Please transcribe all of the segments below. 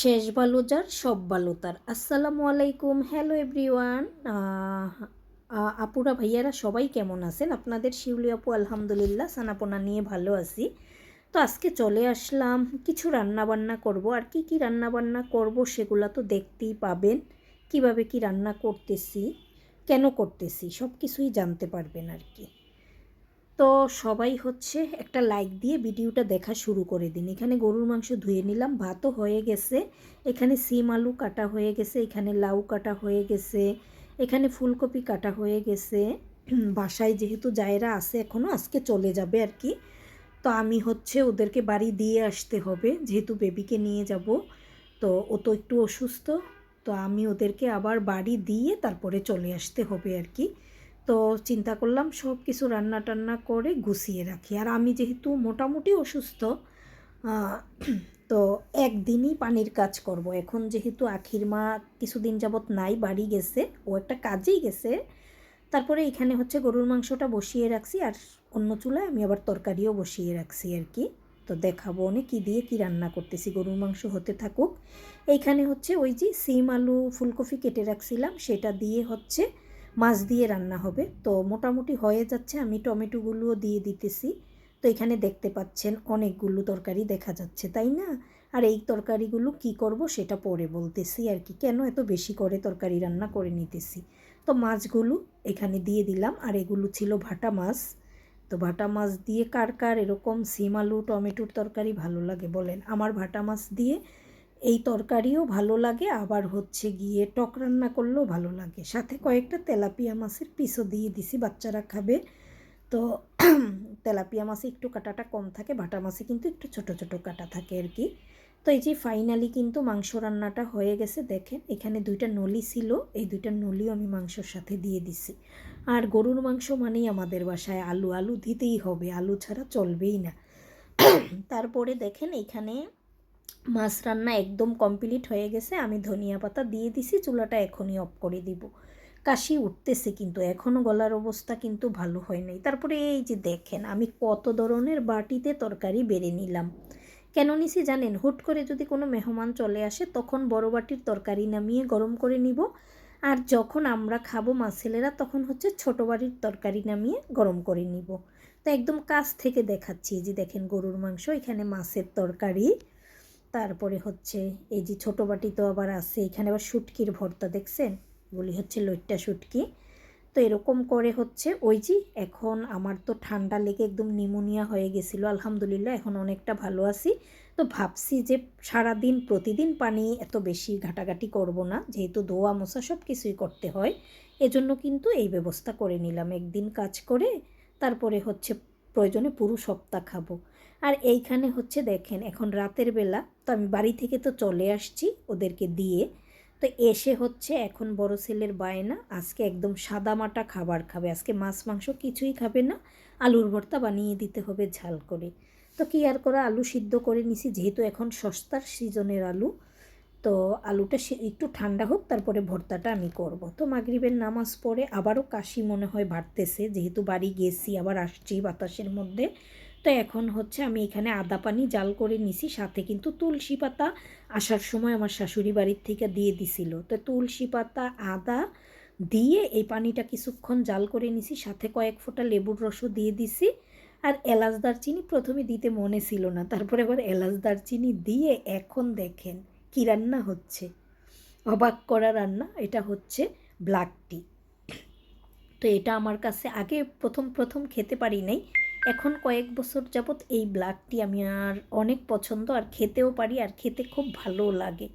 শেষ ভালো যার সব ভালো তার। আসসালামু আলাইকুম, হ্যালো এভরিওয়ান। আপুরা ভাইয়ারা সবাই কেমন আছেন? আপনাদের শিউলি আপু আলহামদুলিল্লাহ সানাপোনা নিয়ে ভালো আছি। তো আজকে চলে আসলাম, কিছু রান্না বান্না করব। আর কি কি রান্না বান্না করব সেগুলো তো দেখতেই পাবেন। কিভাবে কি রান্না করতেছি, কেন করতেছি, সব কিছুই জানতে পারবেন আর কি। তো সবাই হচ্ছে একটা লাইক দিয়ে ভিডিওটা দেখা শুরু করে দিন। এখানে গরুর মাংস ধুয়ে নিলাম, ভাতও হয়ে গেছে, এখানে সিম আলু কাটা হয়ে গেছে, এখানে লাউ কাটা হয়ে গেছে, এখানে ফুলকপি কাটা হয়ে গেছে। বাসায় যেহেতু জায়রা আছে এখনও, আজকে চলে যাবে আর কি। তো আমি হচ্ছে ওদেরকে বাড়ি দিয়ে আসতে হবে, যেহেতু বেবিকে নিয়ে যাব। তো ও তো একটু অসুস্থ, তো আমি ওদেরকে আবার বাড়ি দিয়ে তারপরে চলে আসতে হবে আর কি। তো চিন্তা করলাম সব কিছু রান্না টান্না করে গুছিয়ে রাখি। আর আমি যেহেতু মোটামুটি অসুস্থ, তো একদিনই পানির কাজ করব। এখন যেহেতু আখির মা কিছুদিন যাবৎ নাই, বাড়ি গেছে, ও একটা কাজেই গেছে। তারপরে এখানে হচ্ছে গরুর মাংসটা বসিয়ে রাখছি, আর অন্য চুলায় আমি আবার তরকারিও বসিয়ে রাখছি আর কি। তো দেখাবো অনেক কী দিয়ে কী রান্না করতেছি, গরুর মাংস হতে থাকুক। এইখানে হচ্ছে ওই যে সিম আলু ফুলকপি কেটে রাখছিলাম, সেটা দিয়ে হচ্ছে মাছ দিয়ে রান্না হবে। তো মোটামুটি হয়ে যাচ্ছে, আমি টমেটোগুলোও দিয়ে দিতেছি। তো এখানে দেখতে পাচ্ছেন অনেকগুলো তরকারি দেখা যাচ্ছে, তাই না? আর এই তরকারিগুলো কি করব সেটা পরে বলতেছি আর কি, কেন এত বেশি করে তরকারি রান্না করে নিতেছি। তো মাছগুলো এখানে দিয়ে দিলাম, আর এগুলো ছিল ভাটা মাছ। তো ভাটা মাছ দিয়ে কার কার এরকম সিম আলু টমেটোর তরকারি ভালো লাগে বলেন? আমার ভাটা মাছ দিয়ে এই তরকারিও ভালো লাগে, আবার হচ্ছে গিয়ে টক রান্না করলেও ভালো লাগে। সাথে কয়েকটা তেলাপিয়া মাছের পিসও দিয়ে দিছি, বাচ্চারা খাবে। তো তেলাপিয়া মাছে একটু কাটাটা কম থাকে, ভাটা মাছে কিন্তু একটু ছোট ছোট কাটা থাকে আর কি। তো এই যে ফাইনালি কিন্তু মাংস রান্নাটা হয়ে গেছে। দেখেন এখানে দুইটা নলি ছিল, এই দুইটা নলিও আমি মাংসর সাথে দিয়ে দিছি। আর গরুর মাংস মানেই আমাদের বাসায় আলু, আলু দিতেই হবে, আলু ছাড়া চলবেই না। তারপরে দেখেন এখানে মাছ রান্না একদম কমপ্লিট হয়ে গেছে, আমি ধনিয়া পাতা দিয়ে দিছি, চুলাটা এখনই অফ করে দিব। কাশি উঠতেছে কিন্তু এখনও গলার অবস্থা কিন্তু ভালো হয় নাই। তারপরে এই যে দেখেন আমি কত ধরনের বাটিতে তরকারি বেড়ে নিলাম। কেন নিছি জানেন? হুট করে যদি কোনো মেহমান চলে আসে তখন বড় বাটির তরকারি নামিয়ে গরম করে নিব, আর যখন আমরা খাবো মা ছেলেরা তখন হচ্ছে ছোট বাটির তরকারি নামিয়ে গরম করে নিব। তো একদম কাছ থেকে দেখাচ্ছি, যে দেখেন গরুর মাংস, এখানে মাছের তরকারি, তারপরে হচ্ছে এই যে ছোটো বাটি তো আবার আছে, এখানে আবার শুটকির ভর্তা দেখছেন, বলি হচ্ছে লইট্টা শুটকি। তো এরকম করে হচ্ছে ওই যে, এখন আমার তো ঠান্ডা লেগে একদম নিউমোনিয়া হয়ে গেছিলো, আলহামদুলিল্লাহ এখন অনেকটা ভালো আছি। তো ভাবছি যে সারাদিন প্রতিদিন পানি এত বেশি ঘাটাঘাটি করব না, যেহেতু ধোয়া মোছা সব কিছুই করতে হয়, এজন্য কিন্তু এই ব্যবস্থা করে নিলাম, একদিন কাজ করে তারপরে হচ্ছে প্রয়োজনে পুরো সপ্তাহ খাবো। আর এইখানে হচ্ছে দেখেন এখন রাতের বেলা, তো আমি বাড়ি থেকে তো চলে আসছি ওদেরকে দিয়ে। তো এসে হচ্ছে এখন বড় ছেলের বায়না, আজকে একদম সাদামাটা খাবার খাবে, আজকে মাছ মাংস কিছুই খাবে না, আলুর ভর্তা বানিয়ে দিতে হবে ঝাল করে। তো কি আর করা, আলু সিদ্ধ করে নিছি, যেহেতু এখন সস্তার সিজনের আলু। তো আলুটা একটু ঠান্ডা হোক তারপরে ভর্তাটা আমি করব। তো মাগরিবের নামাজ পড়ে আবারও কাশি মনে হয় বাড়তেছে, যেহেতু বাড়ি গেছি আবার আসছি বাতাসের মধ্যে। তো এখন হচ্ছে আমি এখানে আদা পানি জাল করে নিছি, সাথে কিন্তু তুলসী পাতা আসার সময় আমার শাশুড়ি বাড়ির থেকে দিয়ে দিছিল। তো তুলসী পাতা আদা দিয়ে এই পানিটা কিছুক্ষণ জাল করে নিছি, সাথে কয়েক ফোঁটা লেবুর রসও দিয়ে দিছি। আর এলাচ দারচিনি প্রথমে দিতে মনে ছিল না, তারপরে আবার এলাচ দারচিনি দিয়ে এখন দেখেন কী রান্না হচ্ছে, অবাক করা রান্না। এটা হচ্ছে ব্ল্যাক টি। তো এটা আমার কাছে আগে প্রথম প্রথম খেতে পারি নাই, এখন কয়েক বছর যাবৎ এই ব্ল্যাক টি আমি আর অনেক পছন্দ, আর খেতেও পারি, আর খেতে খুব ভালো লাগে।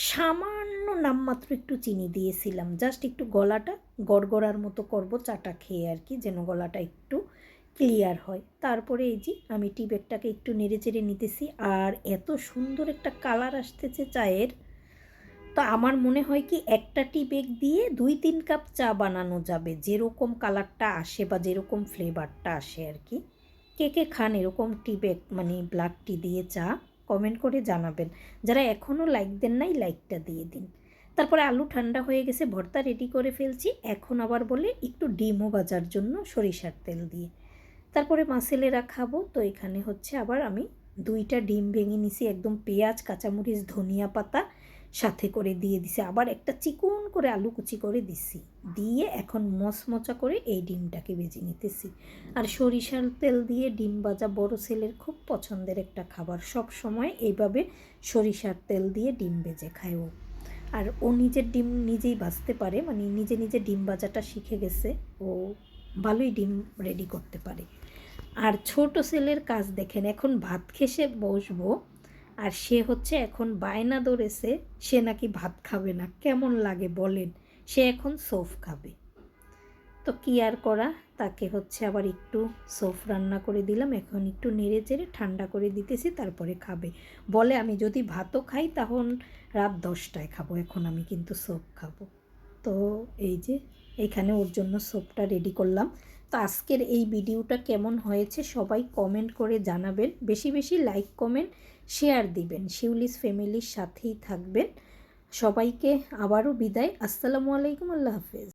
সামান্য নামমাত্র একটু চিনি দিয়েছিলাম, জাস্ট একটু গলাটা গড়গড়ার মতো করব চাটা খেয়ে আর কি, যেন গলাটা একটু ক্লিয়ার হয়। তারপরে এই যে আমি টি ব্যাগটাকে একটু নেড়ে চেড়ে নিতেছি, আর এত সুন্দর একটা কালার আসতেছে চায়ের। তো আমার মনে হয় কি একটা টি ব্যাগ দিয়ে 2-3 কাপ চা বানানো যাবে, যেরকম কালারটা আসে বা যেরকম ফ্লেভারটা আসে আর কি। কে কে খান এরকম টি ব্যাগ মানে ব্ল্যাক টি দিয়ে চা? কমেন্ট করে জানাবেন। যারা এখনও লাইক দেন নাই লাইকটা দিয়ে দিন। তারপরে আলু ঠান্ডা হয়ে গেছে, ভর্তা রেডি করে ফেলছি, এখন আবার বলে একটু ডিমও ভাজার জন্য সরিষার তেল দিয়ে। তারপরে মা ছেলেরা খাবো, তো এখানে হচ্ছে আবার আমি 2টা ডিম ভেঙে নিছি, একদম পেঁয়াজ, কাঁচামরিচ, ধনিয়া পাতা সাথে করে দিয়ে দিছি, আবার একটা চিকন করে আলু কুচি করে দিছি, দিয়ে এখন মচমচা করে এই ডিমটাকে ভেজে নিতেছি। আর সরিষার তেল দিয়ে ডিম ভাজা বড় ছেলের খুব পছন্দের একটা খাবার, সব সময় এইভাবে সরিষার তেল দিয়ে ডিম ভেজে খায় ও। আর ও নিজের ডিম নিজেই ভাজতে পারে, মানে নিজে নিজে ডিম ভাজাটা শিখে গেছে, ও ভালোই ডিম রেডি করতে পারে। আর ছোট ছেলের কাজ দেখেন, এখন ভাত খেসে বসবো, আর সে হচ্ছে এখন বায়না ধরেছে সে নাকি ভাত খাবে না। কেমন লাগে বলেন, সে এখন সোফ খাবে। তো কী আর করা, তাকে হচ্ছে আবার একটু সোফ রান্না করে দিলাম, এখন একটু নেড়ে চেড়ে ঠান্ডা করে দিতেছি, তারপরে খাবে। বলে আমি যদি ভাতও খাই তখন রাত 10টায় খাবো, এখন আমি কিন্তু সোপ খাবো। তো এই যে এখানে ওর জন্য সোপটা রেডি করলাম। তো আজকের এই ভিডিওটা কেমন হয়েছে সবাই কমেন্ট করে জানাবেন, বেশি বেশি লাইক কমেন্ট শেয়ার দিবেন, শিউলিস ফ্যামিলির সাথেই থাকবেন। সবাইকে আবারও বিদায়, আসসালামু আলাইকুম, আল্লাহ হাফেজ।